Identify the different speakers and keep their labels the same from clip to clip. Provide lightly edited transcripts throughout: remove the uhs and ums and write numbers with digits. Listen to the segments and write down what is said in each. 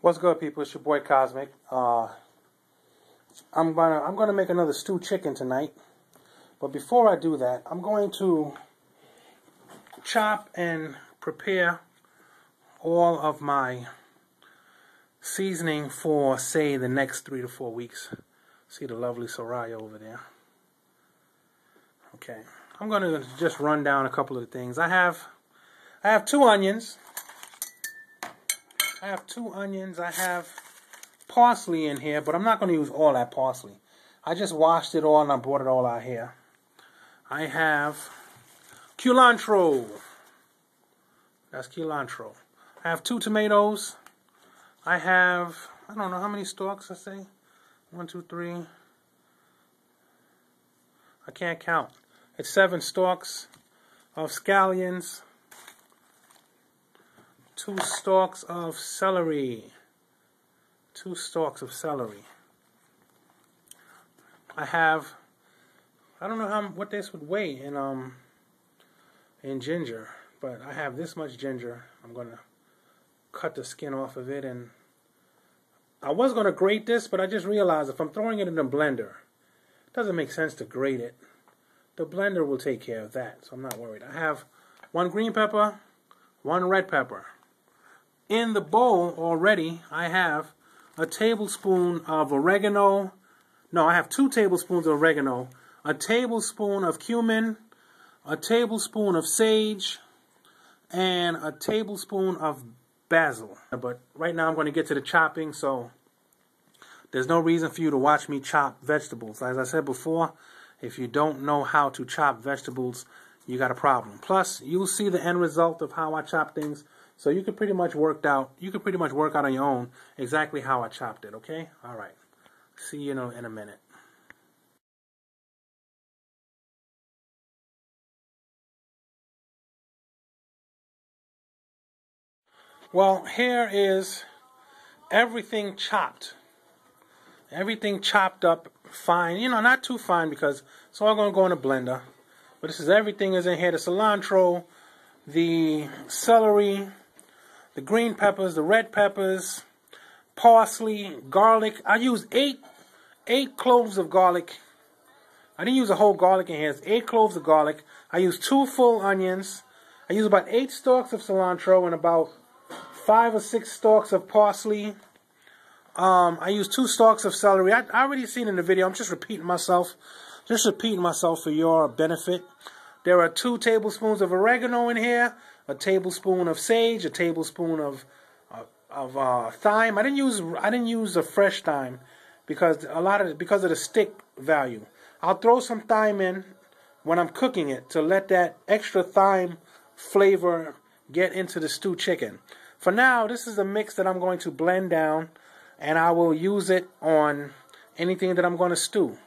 Speaker 1: What's good, people? It's your boy Cosmic. I'm gonna make another stewed chicken tonight. But before I do that, I'm going to chop and prepare all of my seasoning for, say, the next 3 to 4 weeks. See the lovely Soraya over there. Okay, I'm gonna just run down a couple of the things. I have 2 onions. I have parsley in here, but I'm not going to use all that parsley. I just washed it all and I brought it all out here. I have cilantro. That's cilantro. I have 2 tomatoes. I have, I don't know how many stalks I say. 1, 2, 3. I can't count. It's 7 stalks of scallions. 2 stalks of celery. 2 stalks of celery. I have, I don't know what this would weigh in ginger, but I have this much ginger. I'm gonna cut the skin off of it, and I was gonna grate this, but I just realized if I'm throwing it in a blender, it doesn't make sense to grate it. The blender will take care of that, so I'm not worried. I have 1 green pepper, 1 red pepper. In the bowl already, I have a tablespoon of oregano. No, I have 2 tablespoons of oregano, a tablespoon of cumin, a tablespoon of sage, and a tablespoon of basil. But right now I'm going to get to the chopping, so there's no reason for you to watch me chop vegetables. As I said before, if you don't know how to chop vegetables, you got a problem. Plus, you'll see the end result of how I chop things. So you can pretty much work out on your own exactly how I chopped it, okay? All right. See you in a minute. Well, here is everything chopped. Everything chopped up fine. Not too fine because it's all going to go in a blender. But this is everything is in here. The cilantro, the celery, the green peppers, the red peppers, parsley, garlic. I use 8 cloves of garlic. I didn't use a whole garlic in here. It's 8 cloves of garlic. I use 2 full onions. I use about 8 stalks of cilantro and about 5 or 6 stalks of parsley. I use 2 stalks of celery. I already seen in the video. I'm just repeating myself. Just repeating myself for your benefit. There are 2 tablespoons of oregano in here, a tablespoon of sage, a tablespoon of thyme. I didn't use a fresh thyme because of the stick value. I'll throw some thyme in when I'm cooking it to let that extra thyme flavor get into the stewed chicken. For now, this is a mix that I'm going to blend down, and I will use it on anything that I'm going to stew.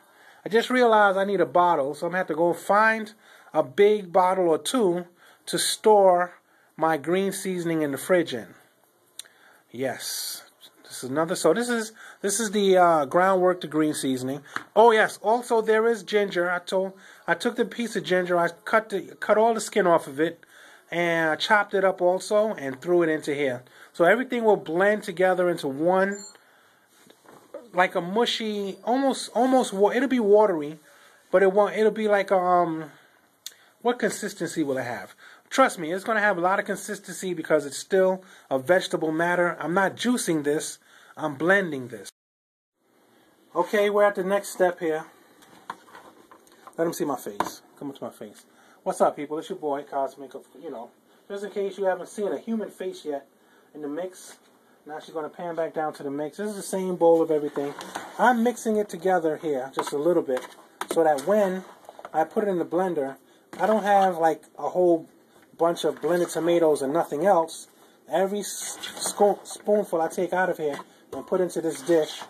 Speaker 1: I just realized I need a bottle, so I'm going to have to go find a big bottle or 2 to store my green seasoning in the fridge in. Yes, this is another. So this is the groundwork to green seasoning. Oh yes, also there is ginger. I took the piece of ginger. I cut all the skin off of it, and I chopped it up also and threw it into here. So everything will blend together into one, like a mushy, almost. It'll be watery, but it'll be like a What consistency will it have? Trust me, it's going to have a lot of consistency because it's still a vegetable matter. I'm not juicing this. I'm blending this. Okay, we're at the next step here. Let them see my face. Come up to my face. What's up, people? It's your boy, Cosmic. Just in case you haven't seen a human face yet in the mix. Now she's going to pan back down to the mix. This is the same bowl of everything. I'm mixing it together here just a little bit so that when I put it in the blender, I don't have like a whole bunch of blended tomatoes and nothing else. Every spoonful I take out of here and put into this dish,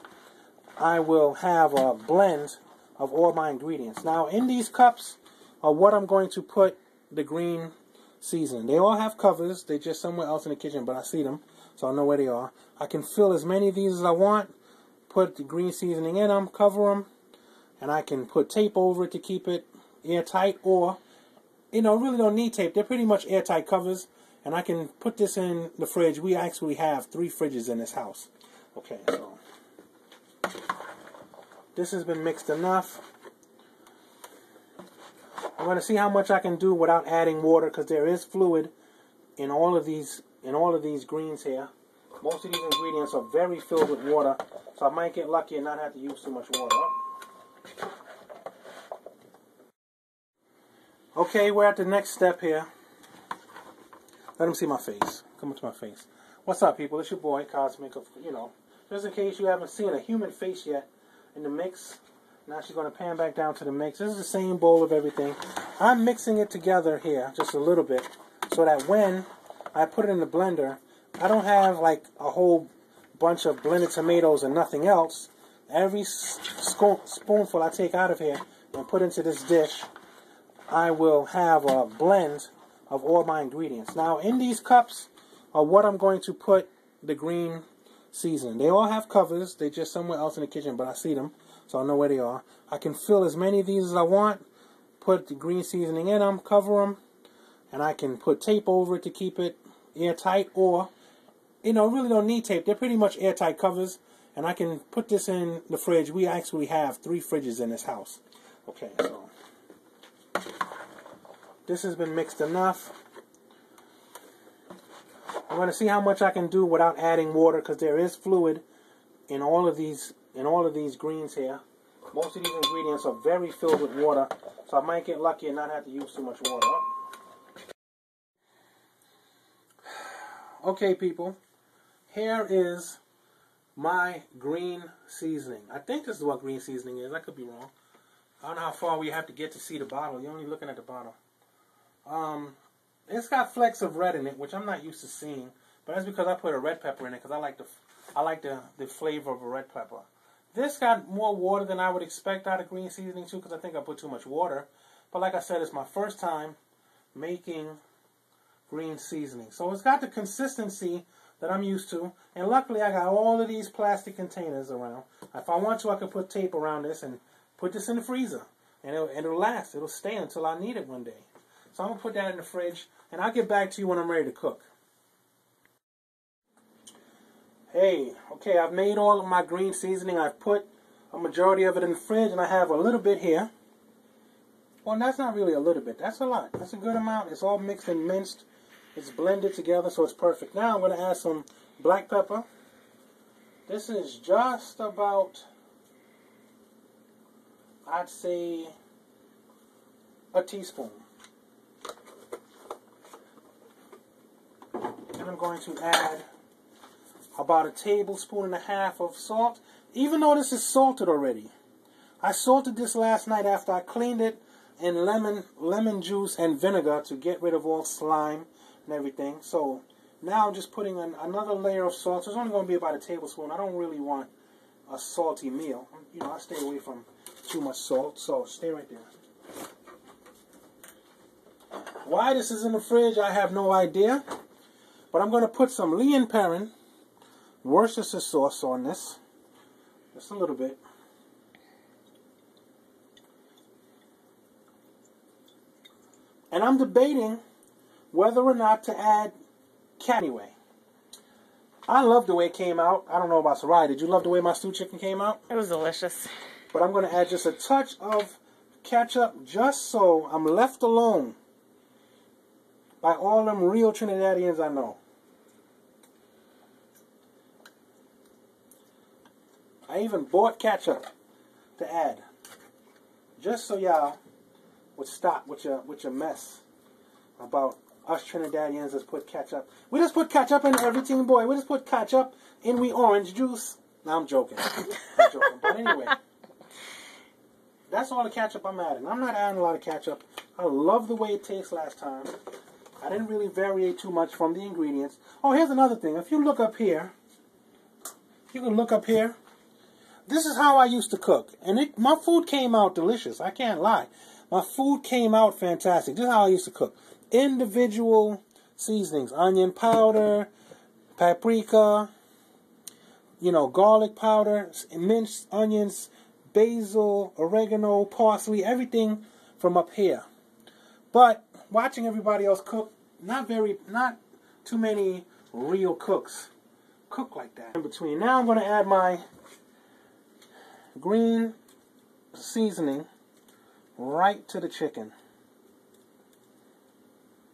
Speaker 1: I will have a blend of all my ingredients. Now, in these cups are what I'm going to put the green seasoning. They all have covers. They're just somewhere else in the kitchen, but I see them, so I know where they are. I can fill as many of these as I want, put the green seasoning in them, cover them, and I can put tape over it to keep it airtight, or really don't need tape. They're pretty much airtight covers, and I can put this in the fridge. We actually have 3 fridges in this house. Okay, so this has been mixed enough. I'm going to see how much I can do without adding water, because there is fluid in all of these greens here. Most of these ingredients are very filled with water, so I might get lucky and not have to use too much water. Okay, we're at the next step here. Let them see my face. Come up to my face. What's up, people? It's your boy, Cosmic. Just in case you haven't seen a human face yet in the mix. Now she's going to pan back down to the mix. This is the same bowl of everything. I'm mixing it together here just a little bit, so that when I put it in the blender, I don't have like a whole bunch of blended tomatoes and nothing else. Every spoonful I take out of here and put into this dish, I will have a blend of all my ingredients. Now, in these cups are what I'm going to put the green seasoning. They all have covers. They're just somewhere else in the kitchen, but I see them, so I know where they are. I can fill as many of these as I want, put the green seasoning in them, cover them, and I can put tape over it to keep it airtight, or, really don't need tape. They're pretty much airtight covers, and I can put this in the fridge. We actually have 3 fridges in this house. Okay, so this has been mixed enough. I'm going to see how much I can do without adding water, because there is fluid in all of these greens here. Most of these ingredients are very filled with water, so I might get lucky and not have to use too much water. Okay, people, here is my green seasoning. I think this is what green seasoning is. I could be wrong. I don't know how far we have to get to see the bottle. You're only looking at the bottle. It's got flecks of red in it, which I'm not used to seeing, but that's because I put a red pepper in it, because I like the flavor of a red pepper. This got more water than I would expect out of green seasoning too, because I think I put too much water. But like I said, it's my first time making green seasoning, so it's got the consistency that I'm used to. And luckily, I got all of these plastic containers around. If I want to, I can put tape around this and put this in the freezer, and it'll last. It'll stay until I need it one day. So I'm going to put that in the fridge, and I'll get back to you when I'm ready to cook. Hey, okay, I've made all of my green seasoning. I've put a majority of it in the fridge, and I have a little bit here. Well, that's not really a little bit. That's a lot. That's a good amount. It's all mixed and minced. It's blended together, so it's perfect. Now I'm going to add some black pepper. This is just about, I'd say, a teaspoon. And I'm going to add about 1.5 tablespoons of salt, even though this is salted already. I salted this last night after I cleaned it in lemon juice and vinegar to get rid of all slime and everything. So now I'm just putting another layer of salt. So it's only going to be about 1 tablespoon. I don't really want a salty meal. I stay away from too much salt, so stay right there. Why this is in the fridge, I have no idea. But I'm going to put some Lea & Perrins Worcestershire sauce on this. Just a little bit. And I'm debating whether or not to add cat anyway. I love the way it came out. I don't know about Sarai. Did you love the way my stewed chicken came out?
Speaker 2: It was delicious.
Speaker 1: But I'm going to add just a touch of ketchup just so I'm left alone by all them real Trinidadians I know. I even bought ketchup to add, just so y'all would stop with your mess about us Trinidadians just put ketchup. We just put ketchup in everything, boy. We just put ketchup in orange juice. No, I'm joking. I'm joking. But anyway, that's all the ketchup I'm adding. I'm not adding a lot of ketchup. I love the way it tastes last time. I didn't really vary too much from the ingredients. Oh, here's another thing. If you look up here, you can look up here. This is how I used to cook. And my food came out delicious. I can't lie. My food came out fantastic. This is how I used to cook. Individual seasonings. Onion powder, paprika, garlic powder, minced onions, basil, oregano, parsley, everything from up here. But watching everybody else cook, not too many real cooks cook like that. In between. Now I'm going to add my green seasoning right to the chicken.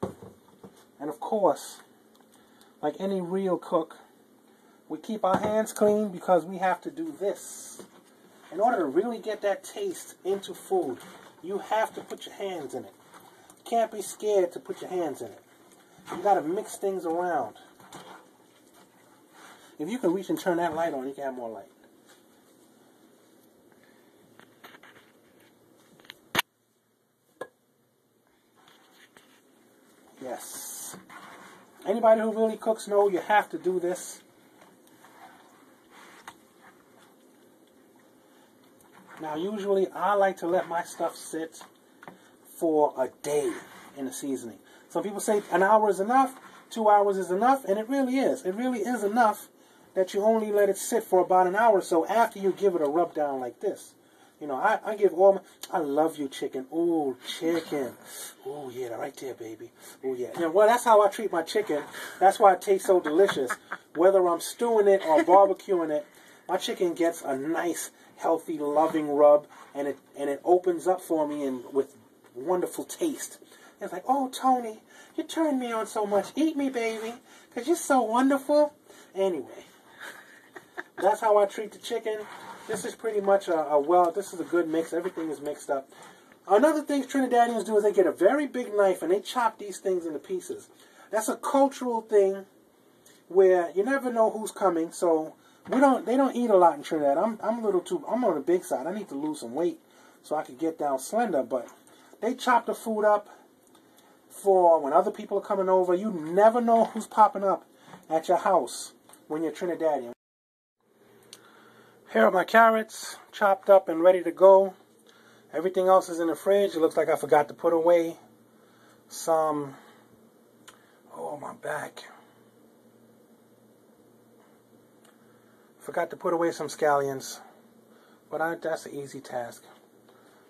Speaker 1: And of course, like any real cook, we keep our hands clean because we have to do this. In order to really get that taste into food, you have to put your hands in it. You can't be scared to put your hands in it. You got to mix things around. If you can reach and turn that light on, you can have more light. Yes. Anybody who really cooks know you have to do this. Now, usually I like to let my stuff sit for a day in the seasoning. Some people say an hour is enough, 2 hours is enough, and it really is. It really is enough that you only let it sit for about an hour or so after you give it a rub down like this. You know, I give all my, I love you, chicken. Ooh, chicken. Ooh, yeah, right there, baby. Ooh, yeah. And well, that's how I treat my chicken. That's why it tastes so delicious. Whether I'm stewing it or barbecuing it, my chicken gets a nice, healthy, loving rub, and it opens up for me and with wonderful taste. It's like, oh, Tony, you turned me on so much. Eat me, baby, because you're so wonderful. Anyway, that's how I treat the chicken. This is pretty much this is a good mix. Everything is mixed up. Another thing Trinidadians do is they get a very big knife and they chop these things into pieces. That's a cultural thing where you never know who's coming. So they don't eat a lot in Trinidad. I'm on the big side. I need to lose some weight so I can get down slender. But they chop the food up for when other people are coming over. You never know who's popping up at your house when you're Trinidadian. Here are my carrots, chopped up and ready to go. Everything else is in the fridge. It looks like I forgot to put away some, oh, my back. Forgot to put away some scallions, but that's an easy task.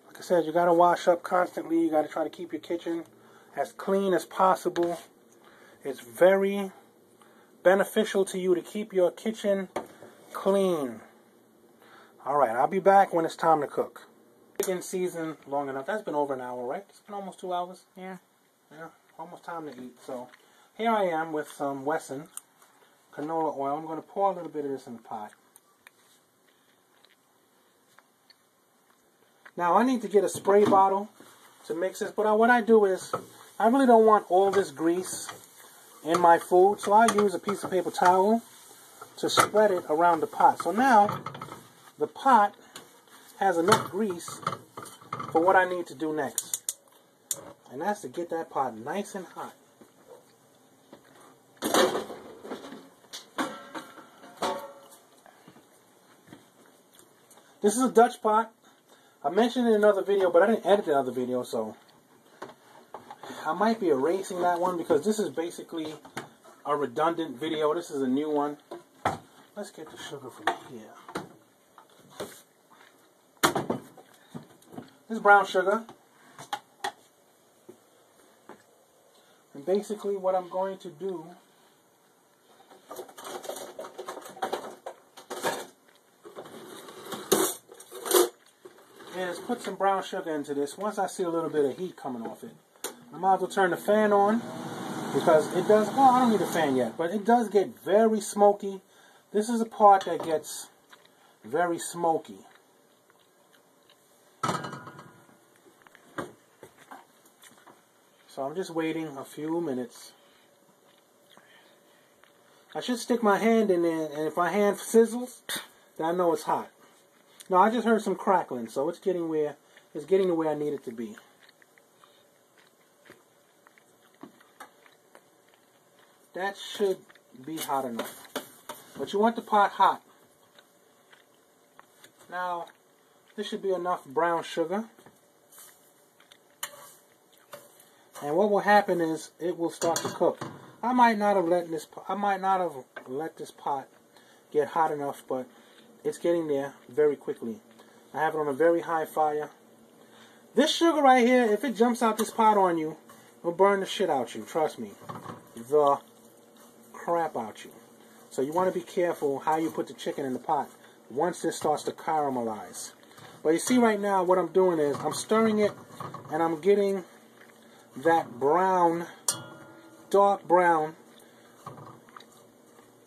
Speaker 1: Like I said, you got to wash up constantly. You got to try to keep your kitchen as clean as possible. It's very beneficial to you to keep your kitchen clean. Alright, I'll be back when it's time to cook. Chicken seasoned long enough. That's been over an hour, right? It's been almost 2 hours.
Speaker 2: Yeah.
Speaker 1: Yeah, almost time to eat. So, here I am with some Wesson canola oil. I'm going to pour a little bit of this in the pot. Now, I need to get a spray bottle to mix this. But what I do is, I really don't want all this grease in my food. So, I use a piece of paper towel to spread it around the pot. So, now the pot has enough grease for what I need to do next. And that's to get that pot nice and hot. This is a Dutch pot. I mentioned it in another video, but I didn't edit the other video, so I might be erasing that one because this is basically a redundant video. This is a new one. Let's get the sugar from here. This is brown sugar. And basically what I'm going to do is put some brown sugar into this. Once I see a little bit of heat coming off it, I might as well turn the fan on because it does, well, I don't need a fan yet, but it does get very smoky. This is a part that gets very smoky. So I'm just waiting a few minutes. I should stick my hand in there, and if my hand sizzles, then I know it's hot. No, I just heard some crackling, so it's getting to where I need it to be. That should be hot enough. But you want the pot hot. Now, this should be enough brown sugar. And what will happen is it will start to cook. I might not have let this pot get hot enough, but it's getting there very quickly. I have it on a very high fire. This sugar right here, if it jumps out this pot on you, it'll burn the shit out you. Trust me. The crap out you. So you want to be careful how you put the chicken in the pot once this starts to caramelize. But you see right now what I'm doing is I'm stirring it and I'm getting that brown, dark brown,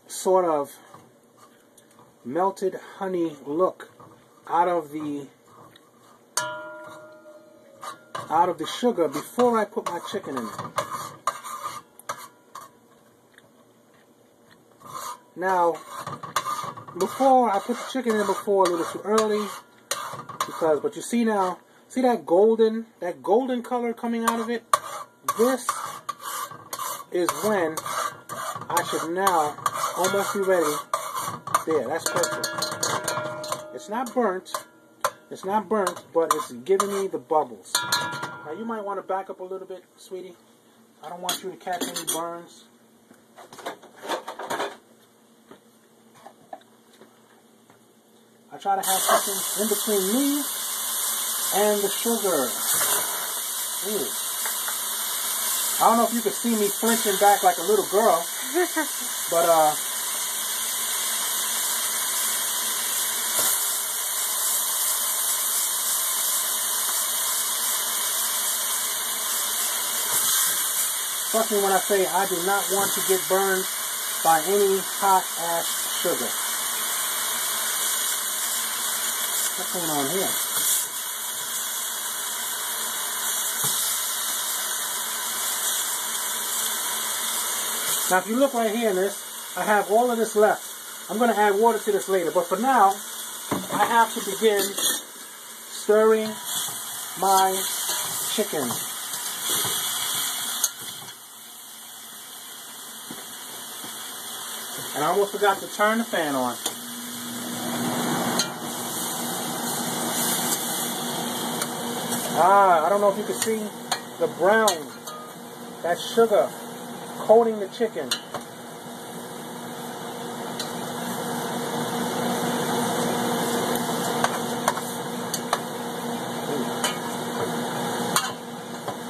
Speaker 1: sort of melted honey look out of the sugar before I put my chicken in it. Now, before I put the chicken in before a little too early, but you see now, see that golden color coming out of it? This is when I should now almost be ready. There, that's perfect. It's not burnt, but it's giving me the bubbles. Now you might want to back up a little bit, sweetie. I don't want you to catch any burns. I try to have something in between me and the sugar. Ooh. I don't know if you can see me flinching back like a little girl, but trust me when I say I do not want to get burned by any hot ass sugar. What's going on here? Now if you look right here in this, I have all of this left. I'm going to add water to this later, but for now, I have to begin stirring my chicken. And I almost forgot to turn the fan on. I don't know if you can see the brown, that sugar coating the chicken.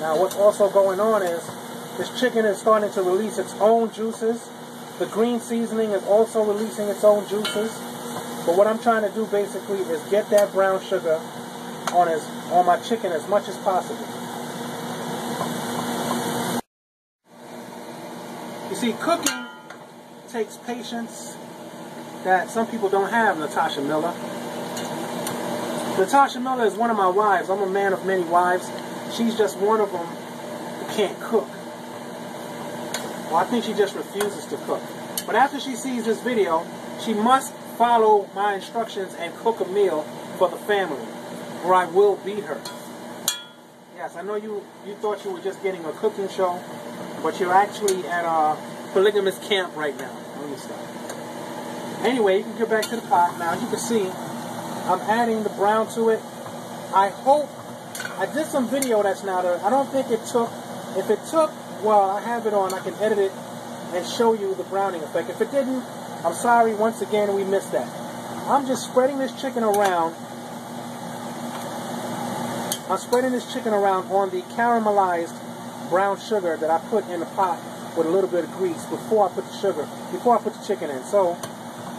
Speaker 1: Now what's also going on is this chicken is starting to release its own juices. The green seasoning is also releasing its own juices. But what I'm trying to do basically is get that brown sugar on my chicken as much as possible. You see, cooking takes patience that some people don't have, Natasha Miller. Natasha Miller is one of my wives. I'm a man of many wives. She's just one of them who can't cook. Well, I think she just refuses to cook. But after she sees this video, she must follow my instructions and cook a meal for the family, or I will beat her. Yes, I know you thought you were just getting a cooking show, but you're actually at a polygamous camp right now. Let me stop. Anyway, you can get back to the pot. Now, as you can see, I'm adding the brown to it. I hope, I did some video that's now there. I don't think it took, if it took, well, I have it on, I can edit it and show you the browning effect. If it didn't, I'm sorry, once again, we missed that. I'm just spreading this chicken around. I'm spreading this chicken around on the caramelized brown sugar that I put in the pot with a little bit of grease before I put the chicken in. So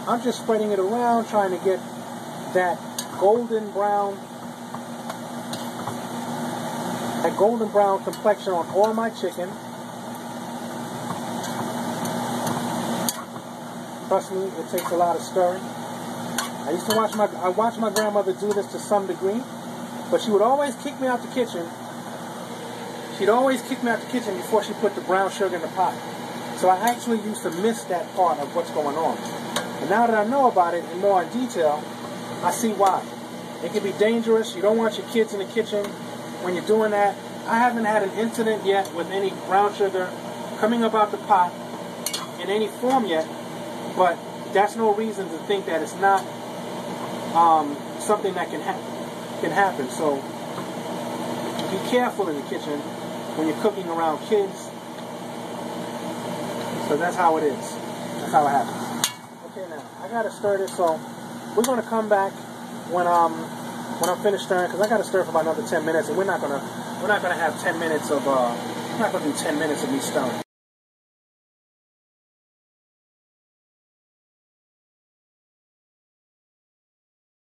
Speaker 1: I'm just spreading it around, trying to get that golden brown complexion on all my chicken. Trust me, it takes a lot of stirring. I watched my grandmother do this to some degree, but she would always kick me out the kitchen. She'd always kick me out the kitchen before she put the brown sugar in the pot. So I actually used to miss that part of what's going on. And now that I know about it in more detail, I see why. It can be dangerous. You don't want your kids in the kitchen when you're doing that. I haven't had an incident yet with any brown sugar coming up out the pot in any form yet, but that's no reason to think that it's not something that can happen. So be careful in the kitchen when you're cooking around kids. So that's how it is. That's how it happens. Okay, now I gotta stir this. So we're gonna come back when I'm finished stirring, because I gotta stir for about another 10 minutes, and we're not gonna have 10 minutes of we're not gonna do 10 minutes of me stirring.